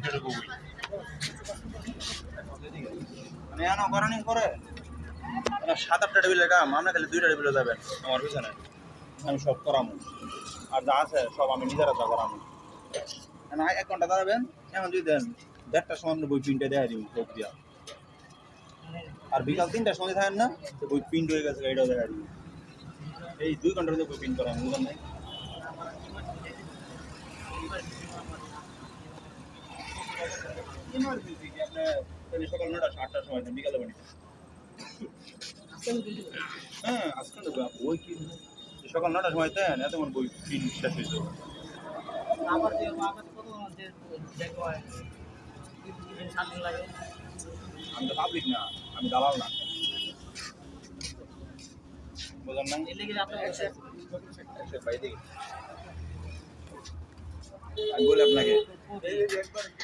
সেটা বই মানে এনো করানি করে আমার 7-8টা টেবিলের কাম আমরা খালি 2টা টেবিলে যাবেন আমার পিছনে আমি সব করামু আর যা আছে সব আমি নিজের হাতে করামু না 1 ঘন্টা দাঁড়াবেন এখন যদি দেন 1:30টার সময় বই প্রিন্টে দেখাই দিব চোখ দিয়া আর বিকাল 3টার সময় থাকেন না তো বই প্রিন্ট হয়ে গেছে এটাও দেখাই দিব এই 2 ঘন্টার মধ্যে বই প্রিন্ট করাম বুঝলেন নাই আপনি সকাল 9টা-8টার সময় দেন বিকালে বানি হ্যাঁ আজকে বই কি সকাল 9টার সময় দেন এতক্ষণ বই প্রিন্ট শেষ হয়ে যাবে আবার যে কত যে দেখো হয় 3 দিন লাগে আমি তো পাবলিক না আমি দালাল না বুঝলেন না এর লেগে আপনার আমি বলি আপনাকে